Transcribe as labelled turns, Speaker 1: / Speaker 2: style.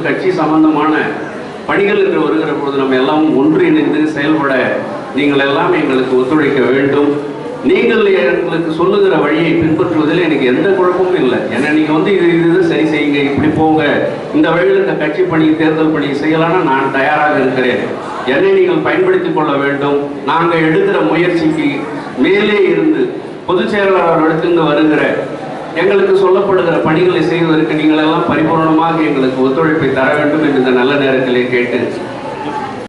Speaker 1: கட்சி சம்பந்தமான பணிகள் என்று வருகிற பொழுது நம்ம எல்லாம் ஒன்றிணைந்து செயல்பட நீங்கள் எல்லாம் எங்களுக்கு ஒத்துழைக்க வேண்டும். நீங்கள் எங்களுக்கு சொல்லுகிற வழியை பின்பற்றுவதில் எனக்கு எந்த குழப்பமும் இல்லை. ஏன்னா நீங்கள் வந்து இது சரி செய்யுங்க, இப்படி போங்க, இந்த வழியில் இந்த கட்சி பணி தேர்தல் பணி செய்யலாம்னா நான் தயாராக இருக்கிறேன். என்னை நீங்கள் பயன்படுத்திக் கொள்ள வேண்டும். நாங்கள் எடுக்கிற முயற்சிக்கு மேலே இருந்து பொதுச் செயலாளரிடத்திலிருந்து வருகிற எங்களுக்கு சொல்லப்படுகிற பணிகளை செய்வதற்கு நீங்கள் எல்லாம் பரிபூர்ணமாக எங்களுக்கு ஒத்துழைப்பை தர வேண்டும் என்று இந்த நல்ல நேரத்திலே கேட்டு